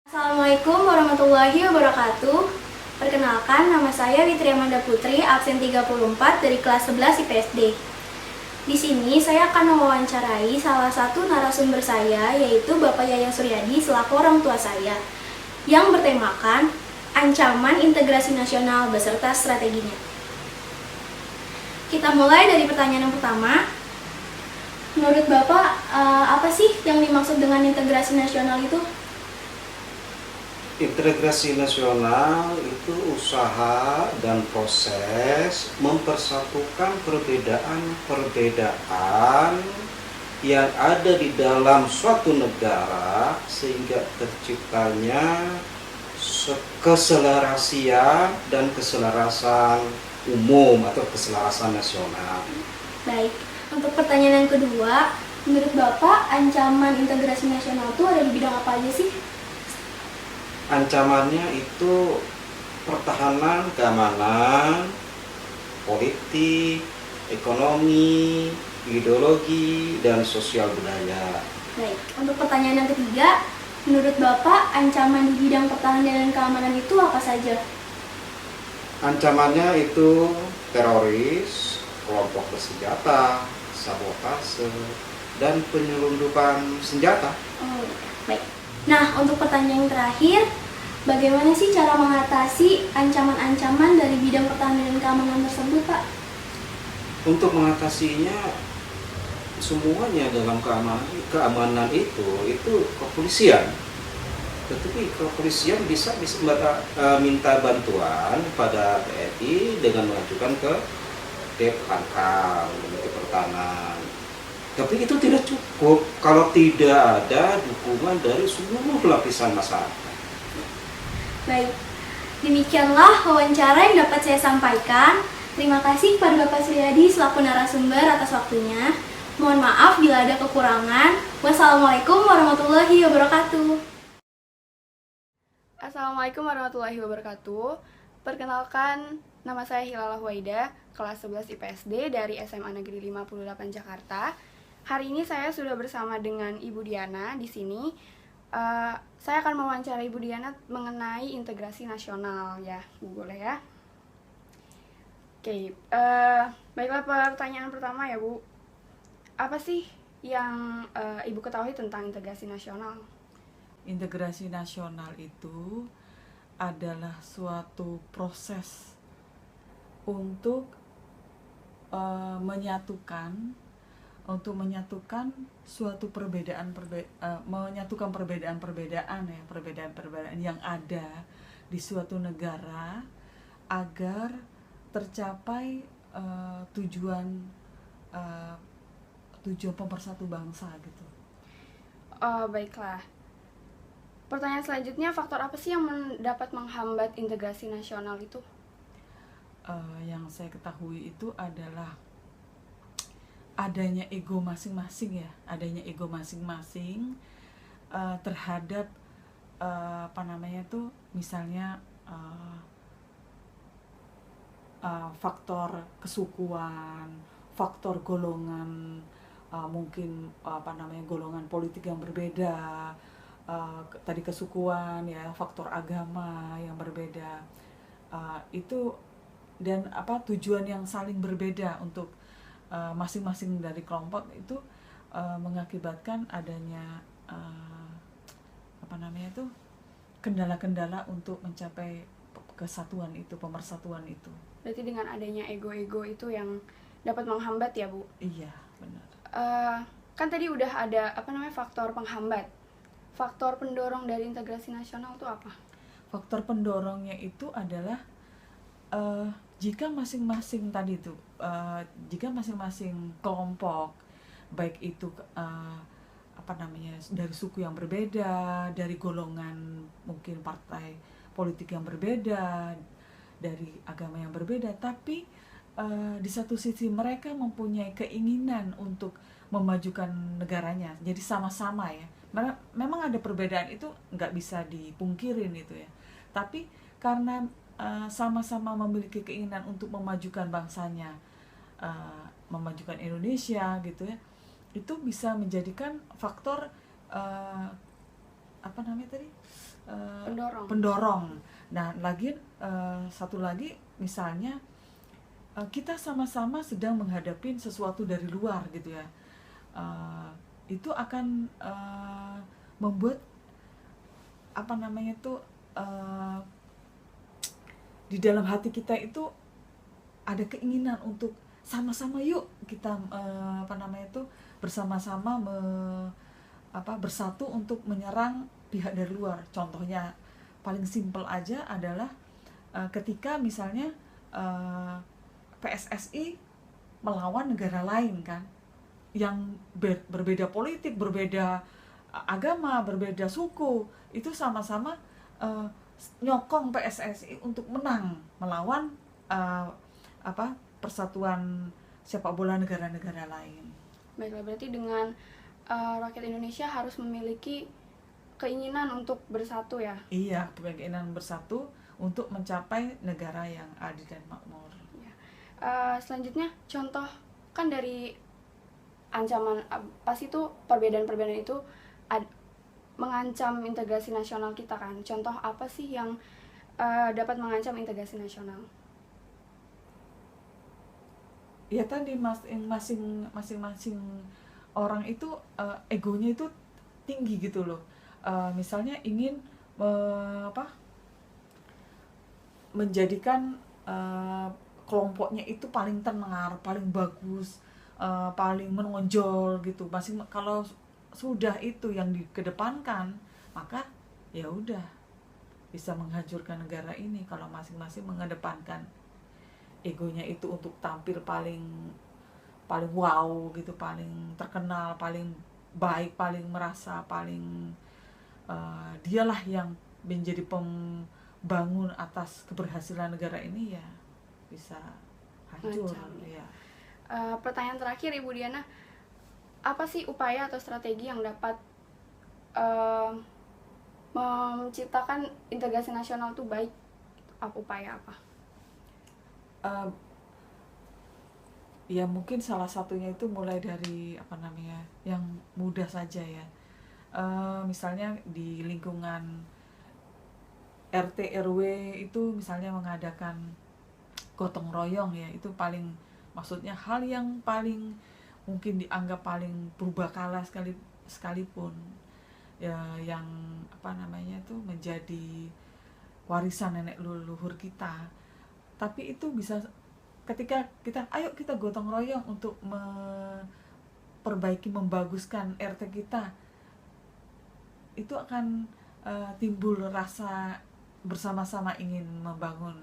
Assalamualaikum warahmatullahi wabarakatuh. Perkenalkan, nama saya Witri Amanda Putri, absen 34 dari kelas 11 IPSD. Di sini saya akan mewawancarai salah satu narasumber saya, yaitu Bapak Yayan Suryadi selaku orang tua saya, yang bertemakan ancaman integrasi nasional beserta strateginya. Kita mulai dari pertanyaan yang pertama. Menurut Bapak, apa sih yang dimaksud dengan integrasi nasional itu? Integrasi nasional itu usaha dan proses mempersatukan perbedaan-perbedaan yang ada di dalam suatu negara sehingga terciptanya keselarasian dan keselarasan umum atau keselarasan nasional. Baik, untuk pertanyaan yang kedua, menurut Bapak ancaman integrasi nasional itu ada di bidang apa aja sih? Ancamannya itu pertahanan, keamanan, politik, ekonomi, ideologi, dan sosial budaya. Baik, untuk pertanyaan yang ketiga, menurut Bapak ancaman di bidang pertahanan dan keamanan itu apa saja? Ancamannya itu teroris, kelompok bersenjata, sabotase, dan penyelundupan senjata. Oh, baik. Nah, untuk pertanyaan yang terakhir, bagaimana sih cara mengatasi ancaman-ancaman dari bidang pertahanan dan keamanan tersebut, Pak? Untuk mengatasinya, semuanya dalam keamanan itu kepolisian. Tetapi kepolisian bisa minta bantuan pada TNI dengan mengajukan ke Depangkal, Menteri Pertahanan. Tapi itu tidak cukup kalau tidak ada dukungan dari seluruh lapisan masyarakat. Baik, demikianlah wawancara yang dapat saya sampaikan. Terima kasih kepada Bapak Suryadi selaku narasumber atas waktunya. Mohon maaf bila ada kekurangan. Wassalamualaikum warahmatullahi wabarakatuh. Assalamualaikum warahmatullahi wabarakatuh. Perkenalkan, nama saya Hilalah Huwaida, kelas 11 IPSD dari SMA Negeri 58 Jakarta. Hari ini saya sudah bersama dengan Ibu Diana di sini. Saya akan mewawancarai Ibu Diana mengenai integrasi nasional ya, boleh ya? Oke, baiklah pertanyaan pertama ya Bu. Apa sih yang Ibu ketahui tentang integrasi nasional? Integrasi nasional itu adalah suatu proses untuk menyatukan suatu menyatukan perbedaan-perbedaan yang ada di suatu negara agar tercapai tujuan pemersatu bangsa gitu. Baiklah. Pertanyaan selanjutnya, faktor apa sih yang dapat menghambat integrasi nasional itu? Yang saya ketahui itu adalah adanya ego masing-masing terhadap misalnya faktor kesukuan, faktor golongan, mungkin golongan politik yang berbeda, tadi kesukuan ya, faktor agama yang berbeda, itu dan tujuan yang saling berbeda untuk masing-masing dari kelompok itu mengakibatkan adanya kendala-kendala untuk mencapai kesatuan itu, pemersatuan itu. Berarti dengan adanya ego-ego itu yang dapat menghambat ya Bu? Iya, benar. Kan tadi udah ada faktor penghambat. Faktor pendorong dari integrasi nasional itu apa? Faktor pendorongnya itu adalah jika masing-masing kelompok, baik itu dari suku yang berbeda, dari golongan mungkin partai politik yang berbeda, dari agama yang berbeda, tapi di satu sisi mereka mempunyai keinginan untuk memajukan negaranya, jadi sama-sama ya. Memang ada perbedaan, itu nggak bisa dipungkirin itu ya, tapi karena sama-sama memiliki keinginan untuk memajukan bangsanya, memajukan Indonesia gitu ya, itu bisa menjadikan faktor apa namanya tadi, Pendorong. Nah, lagi satu lagi misalnya kita sama-sama sedang menghadapi sesuatu dari luar gitu ya, itu akan membuat apa namanya itu, di dalam hati kita itu ada keinginan untuk sama-sama yuk kita apa namanya itu bersama-sama bersatu untuk menyerang pihak dari luar. Contohnya paling simpel aja adalah ketika misalnya PSSI melawan negara lain kan, yang berbeda politik, berbeda agama, berbeda suku, itu sama-sama nyokong PSSI untuk menang melawan persatuan sepak bola negara-negara lain. Baiklah, berarti dengan rakyat Indonesia harus memiliki keinginan untuk bersatu ya. Iya, keinginan bersatu untuk mencapai negara yang adil dan makmur. Ya. Selanjutnya contoh kan dari ancaman pasti itu perbedaan-perbedaan itu mengancam integrasi nasional kita kan. Contoh apa sih yang dapat mengancam integrasi nasional? Ya tadi masing-masing orang itu egonya itu tinggi gitu loh. Misalnya ingin menjadikan kelompoknya itu paling tenar, paling bagus, paling menonjol gitu. Kalau sudah itu yang dikedepankan, maka ya udah bisa menghancurkan negara ini kalau masing-masing mengedepankan egonya itu untuk tampil paling wow gitu, paling terkenal, paling baik, paling merasa paling dialah yang menjadi pembangun atas keberhasilan negara ini, ya bisa hancur. Ya. Pertanyaan terakhir Ibu Diana, apa sih upaya atau strategi yang dapat menciptakan integrasi nasional itu baik? Upaya apa? Ya mungkin salah satunya itu mulai dari yang mudah saja ya. Misalnya di lingkungan RT RW itu misalnya mengadakan gotong royong ya, itu maksudnya hal yang paling mungkin dianggap paling purbakala sekalipun ya, yang itu menjadi warisan nenek leluhur kita. Tapi itu bisa ketika ayo kita gotong royong untuk memperbaiki, membaguskan RT kita, itu akan timbul rasa bersama-sama ingin membangun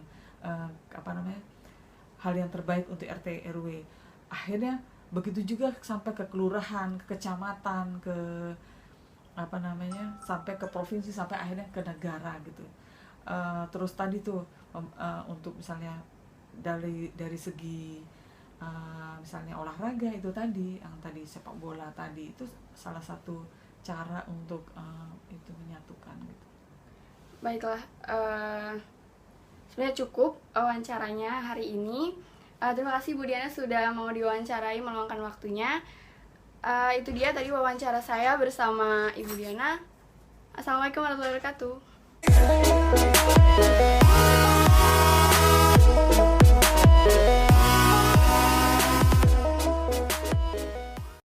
hal yang terbaik untuk RT RW. Akhirnya begitu juga sampai ke kelurahan, ke kecamatan, sampai ke provinsi, sampai akhirnya ke negara gitu. Terus tadi tuh untuk misalnya dari segi misalnya olahraga itu tadi, yang tadi sepak bola tadi, itu salah satu cara untuk itu menyatukan gitu. Baiklah, sebenarnya cukup wawancaranya hari ini. Terima kasih Bu Diana sudah mau diwawancarai, meluangkan waktunya. Itu dia tadi wawancara saya bersama Ibu Diana. Assalamualaikum warahmatullahi wabarakatuh.